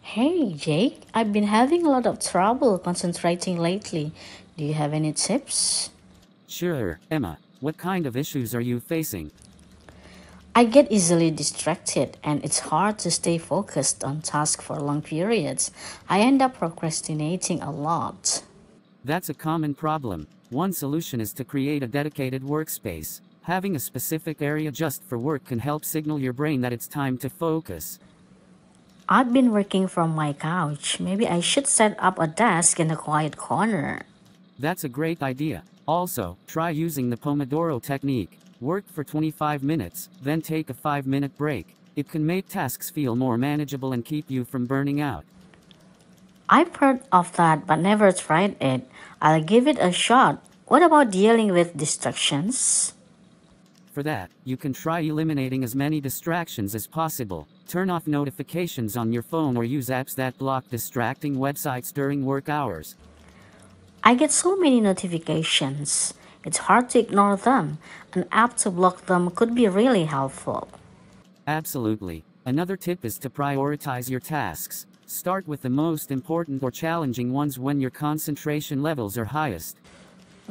Hey Jake, I've been having a lot of trouble concentrating lately. Do you have any tips? Sure, Emma. What kind of issues are you facing? I get easily distracted and it's hard to stay focused on tasks for long periods. I end up procrastinating a lot. That's a common problem. One solution is to create a dedicated workspace. Having a specific area just for work can help signal your brain that it's time to focus. I've been working from my couch. Maybe I should set up a desk in a quiet corner. That's a great idea. Also, try using the Pomodoro technique. Work for 25 minutes, then take a 5-minute break. It can make tasks feel more manageable and keep you from burning out. I've heard of that but never tried it. I'll give it a shot. What about dealing with distractions? For that, you can try eliminating as many distractions as possible. Turn off notifications on your phone or use apps that block distracting websites during work hours. I get so many notifications. It's hard to ignore them. An app to block them could be really helpful. Absolutely. Another tip is to prioritize your tasks. Start with the most important or challenging ones when your concentration levels are highest.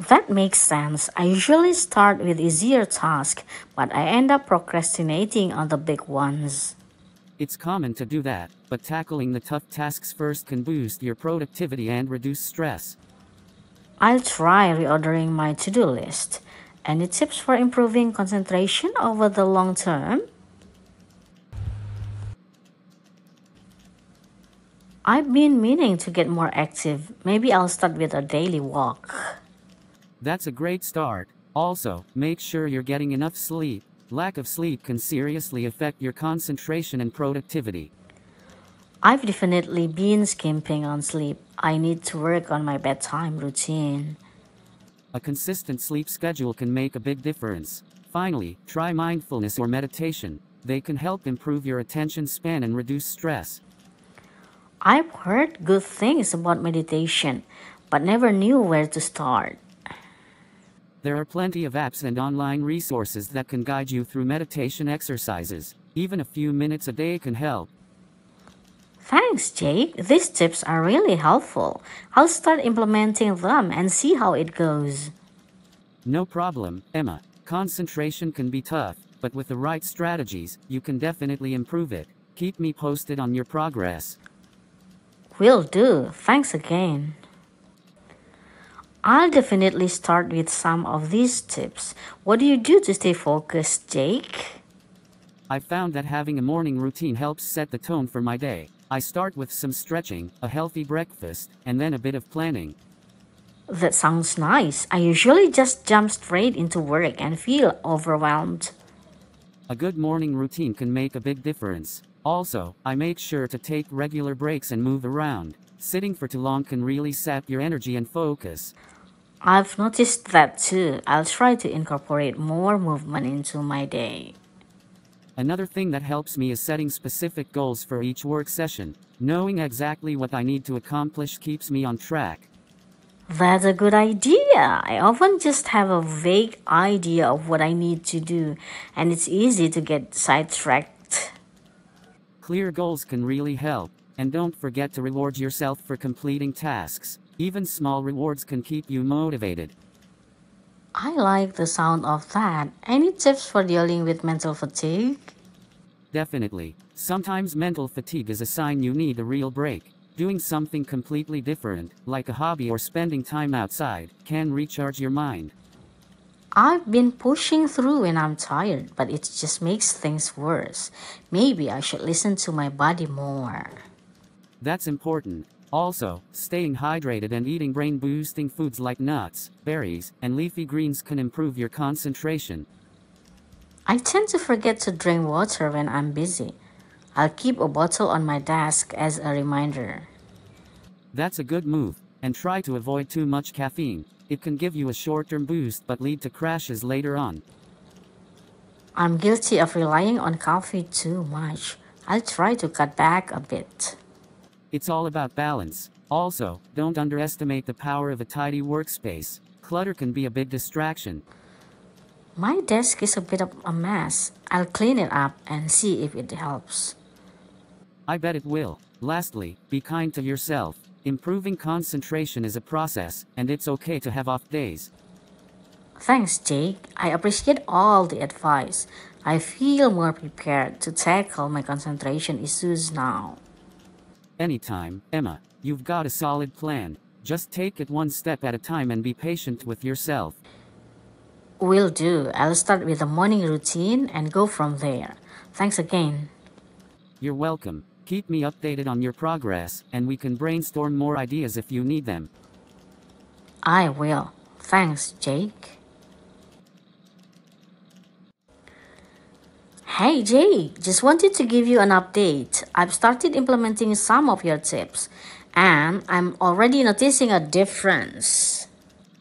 That makes sense. I usually start with easier tasks, but I end up procrastinating on the big ones. It's common to do that, but tackling the tough tasks first can boost your productivity and reduce stress. I'll try reordering my to do list. Any tips for improving concentration over the long term? I've been meaning to get more active. Maybe I'll start with a daily walk. That's a great start. Also, make sure you're getting enough sleep. Lack of sleep can seriously affect your concentration and productivity. I've definitely been skimping on sleep. I need to work on my bedtime routine. A consistent sleep schedule can make a big difference. Finally, try mindfulness or meditation. They can help improve your attention span and reduce stress. I've heard good things about meditation, but never knew where to start. There are plenty of apps and online resources that can guide you through meditation exercises. Even a few minutes a day can help. Thanks, Jake. These tips are really helpful. I'll start implementing them and see how it goes. No problem, Emma. Concentration can be tough, but with the right strategies, you can definitely improve it. Keep me posted on your progress. Will do. Thanks again. I'll definitely start with some of these tips. What do you do to stay focused, Jake? I found that having a morning routine helps set the tone for my day. I start with some stretching, a healthy breakfast, and then a bit of planning. That sounds nice. I usually just jump straight into work and feel overwhelmed. A good morning routine can make a big difference. Also, I make sure to take regular breaks and move around. Sitting for too long can really sap your energy and focus. I've noticed that too. I'll try to incorporate more movement into my day. Another thing that helps me is setting specific goals for each work session. Knowing exactly what I need to accomplish keeps me on track. That's a good idea. I often just have a vague idea of what I need to do, and it's easy to get sidetracked. Clear goals can really help. And don't forget to reward yourself for completing tasks. Even small rewards can keep you motivated. I like the sound of that. Any tips for dealing with mental fatigue? Definitely. Sometimes mental fatigue is a sign you need a real break. Doing something completely different, like a hobby or spending time outside, can recharge your mind. I've been pushing through when I'm tired, but it just makes things worse. Maybe I should listen to my body more. That's important. Also, staying hydrated and eating brain boosting foods like nuts, berries, and leafy greens can improve your concentration. I tend to forget to drink water when I'm busy. I'll keep a bottle on my desk as a reminder. That's a good move. And try to avoid too much caffeine. It can give you a short term boost but lead to crashes later on. I'm guilty of relying on coffee too much. I'll try to cut back a bit. It's all about balance. Also, don't underestimate the power of a tidy workspace. Clutter can be a big distraction. My desk is a bit of a mess. I'll clean it up and see if it helps. I bet it will. Lastly, be kind to yourself. Improving concentration is a process, and it's okay to have off days. Thanks, Jake. I appreciate all the advice. I feel more prepared to tackle my concentration issues now. Anytime, Emma, you've got a solid plan. Just take it one step at a time and be patient with yourself. Will do. I'll start with a morning routine and go from there. Thanks again. You're welcome. Keep me updated on your progress, and we can brainstorm more ideas if you need them. I will. Thanks, Jake. Hey Jake, just wanted to give you an update. I've started implementing some of your tips, and I'm already noticing a difference.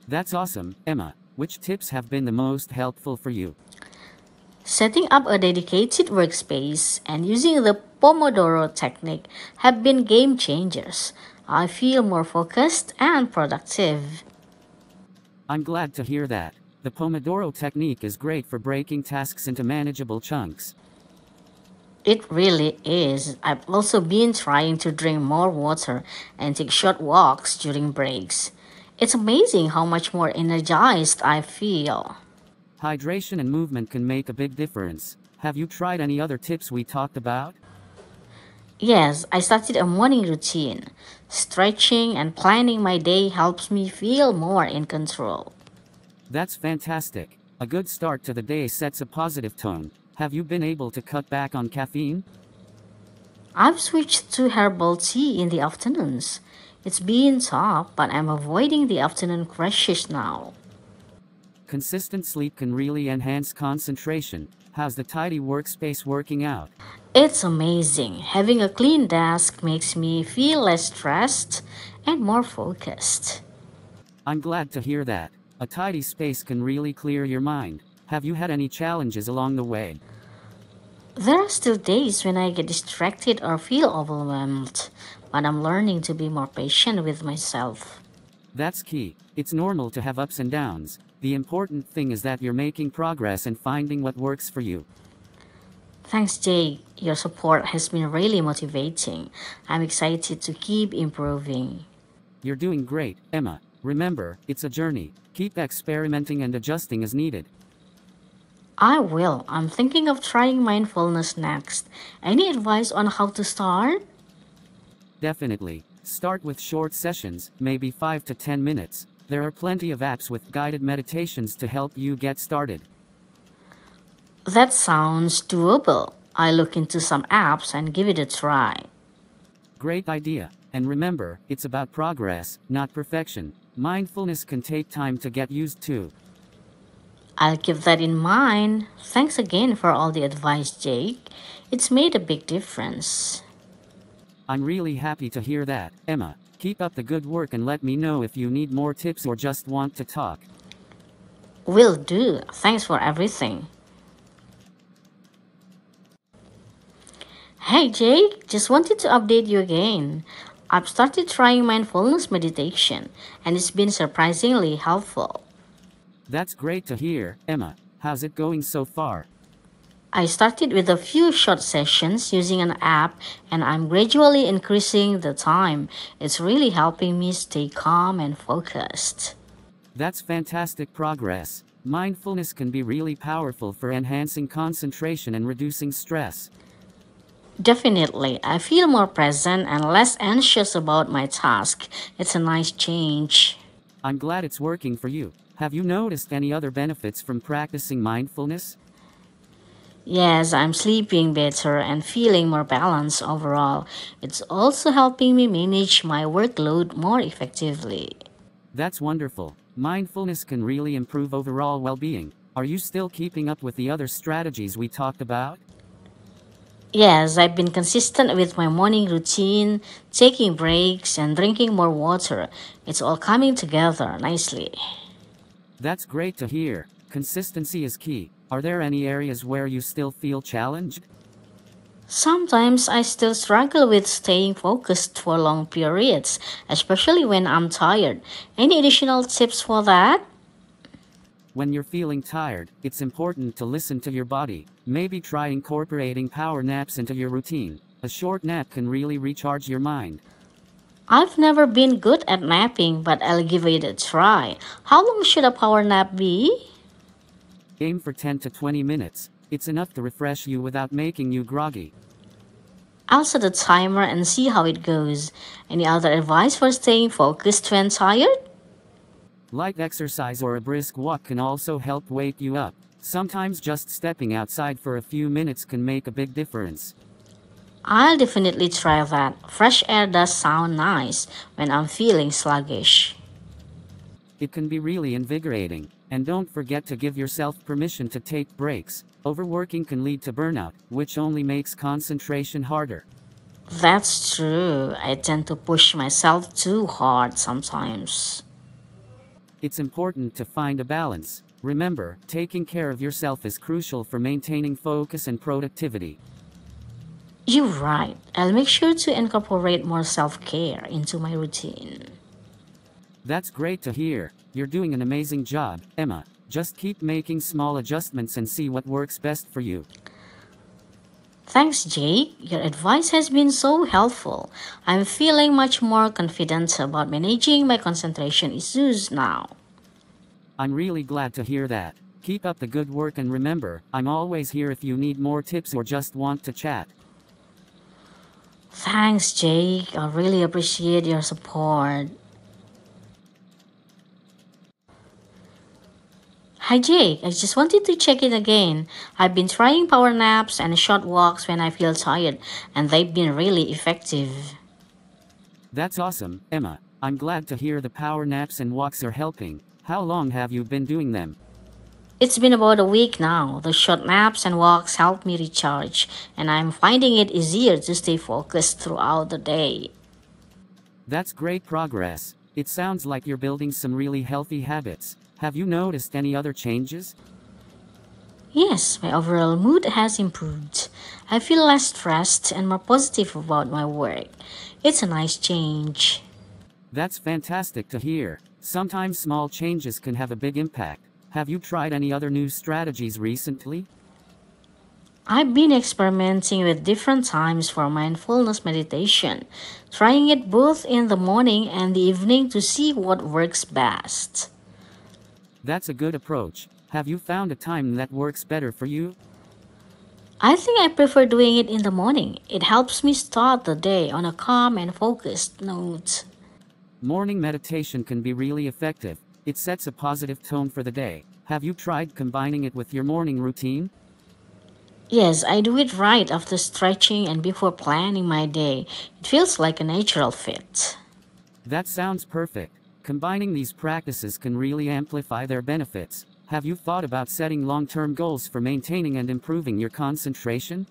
That's awesome, Emma. Which tips have been the most helpful for you? Setting up a dedicated workspace and using the Pomodoro technique have been game changers. I feel more focused and productive. I'm glad to hear that. The Pomodoro technique is great for breaking tasks into manageable chunks. It really is. I've also been trying to drink more water and take short walks during breaks. It's amazing how much more energized I feel. Hydration and movement can make a big difference. Have you tried any other tips we talked about? Yes, I started a morning routine. Stretching and planning my day helps me feel more in control. That's fantastic. A good start to the day sets a positive tone. Have you been able to cut back on caffeine? I've switched to herbal tea in the afternoons. It's been tough, but I'm avoiding the afternoon crashes now. Consistent sleep can really enhance concentration. How's the tidy workspace working out? It's amazing. Having a clean desk makes me feel less stressed and more focused. I'm glad to hear that. A tidy space can really clear your mind. Have you had any challenges along the way? There are still days when I get distracted or feel overwhelmed, but I'm learning to be more patient with myself. That's key. It's normal to have ups and downs. The important thing is that you're making progress and finding what works for you. Thanks, Jake. Your support has been really motivating. I'm excited to keep improving. You're doing great, Emma. Remember, it's a journey. Keep experimenting and adjusting as needed. I will. I'm thinking of trying mindfulness next. Any advice on how to start? Definitely. Start with short sessions, maybe 5 to 10 minutes. There are plenty of apps with guided meditations to help you get started. That sounds doable. I'll look into some apps and give it a try. Great idea. And remember, it's about progress, not perfection. Mindfulness can take time to get used to. I'll keep that in mind. Thanks again for all the advice, Jake. It's made a big difference. I'm really happy to hear that, Emma. Keep up the good work and let me know if you need more tips or just want to talk. Will do. Thanks for everything. Hey Jake, just wanted to update you again. I've started trying mindfulness meditation and it's been surprisingly helpful. That's great to hear, Emma. How's it going so far? I started with a few short sessions using an app and I'm gradually increasing the time. It's really helping me stay calm and focused. That's fantastic progress. Mindfulness can be really powerful for enhancing concentration and reducing stress. Definitely, I feel more present and less anxious about my task. It's a nice change. I'm glad it's working for you. Have you noticed any other benefits from practicing mindfulness? Yes, I'm sleeping better and feeling more balanced overall. It's also helping me manage my workload more effectively. That's wonderful. Mindfulness can really improve overall well-being. Are you still keeping up with the other strategies we talked about? Yes, I've been consistent with my morning routine, taking breaks, and drinking more water. It's all coming together nicely. That's great to hear. Consistency is key. Are there any areas where you still feel challenged? Sometimes I still struggle with staying focused for long periods, especially when I'm tired. Any additional tips for that? When you're feeling tired, it's important to listen to your body. Maybe try incorporating power naps into your routine. A short nap can really recharge your mind. I've never been good at napping, but I'll give it a try. How long should a power nap be? Aim for 10 to 20 minutes. It's enough to refresh you without making you groggy. I'll set a timer and see how it goes. Any other advice for staying focused when tired? Light exercise or a brisk walk can also help wake you up. Sometimes just stepping outside for a few minutes can make a big difference. I'll definitely try that. Fresh air does sound nice when I'm feeling sluggish. It can be really invigorating. And don't forget to give yourself permission to take breaks. Overworking can lead to burnout, which only makes concentration harder. That's true. I tend to push myself too hard sometimes. It's important to find a balance. Remember, taking care of yourself is crucial for maintaining focus and productivity. You're right. I'll make sure to incorporate more self care into my routine. That's great to hear. You're doing an amazing job, Emma. Just keep making small adjustments and see what works best for you. Thanks, Jake. Your advice has been so helpful. I'm feeling much more confident about managing my concentration issues now. I'm really glad to hear that. Keep up the good work and remember, I'm always here if you need more tips or just want to chat. Thanks, Jake. I really appreciate your support. Hi, Jake. I just wanted to check in again. I've been trying power naps and short walks when I feel tired, and they've been really effective. That's awesome, Emma. I'm glad to hear the power naps and walks are helping. How long have you been doing them? It's been about a week now. The short naps and walks help me recharge, and I'm finding it easier to stay focused throughout the day. That's great progress. It sounds like you're building some really healthy habits. Have you noticed any other changes? Yes, my overall mood has improved. I feel less stressed and more positive about my work. It's a nice change. That's fantastic to hear. Sometimes small changes can have a big impact. Have you tried any other new strategies recently? I've been experimenting with different times for mindfulness meditation, trying it both in the morning and the evening to see what works best. That's a good approach. Have you found a time that works better for you? I think I prefer doing it in the morning. It helps me start the day on a calm and focused note. Morning meditation can be really effective. It sets a positive tone for the day. Have you tried combining it with your morning routine? Yes, I do it right after stretching and before planning my day. It feels like a natural fit. That sounds perfect. Combining these practices can really amplify their benefits. Have you thought about setting long-term goals for maintaining and improving your concentration?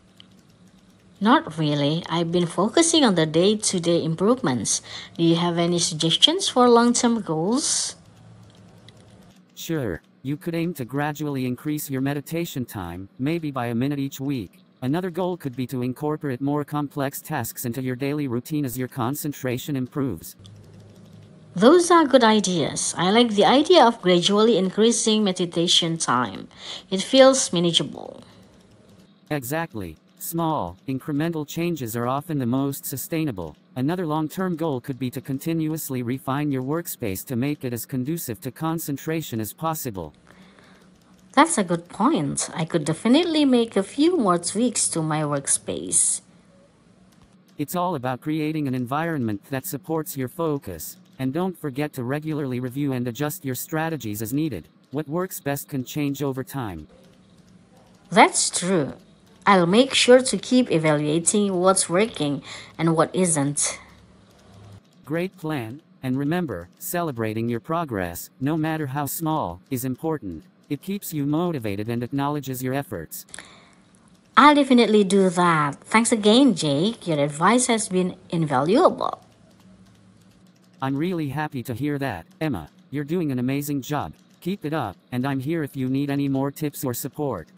Not really. I've been focusing on the day to day improvements. Do you have any suggestions for long term goals? Sure, you could aim to gradually increase your meditation time, maybe by a minute each week. Another goal could be to incorporate more complex tasks into your daily routine as your concentration improves. Those are good ideas. I like the idea of gradually increasing meditation time. It feels manageable. Exactly. Small, incremental changes are often the most sustainable. Another long-term goal could be to continuously refine your workspace to make it as conducive to concentration as possible. That's a good point. I could definitely make a few more tweaks to my workspace. It's all about creating an environment that supports your focus. And don't forget to regularly review and adjust your strategies as needed. What works best can change over time. That's true. I'll make sure to keep evaluating what's working and what isn't. Great plan. And remember, celebrating your progress, no matter how small, is important. It keeps you motivated and acknowledges your efforts. I'll definitely do that. Thanks again, Jake. Your advice has been invaluable. I'm really happy to hear that, Emma. You're doing an amazing job. Keep it up, and I'm here if you need any more tips or support.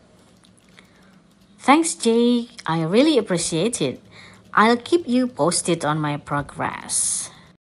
Thanks, Jake. I really appreciate it. I'll keep you posted on my progress.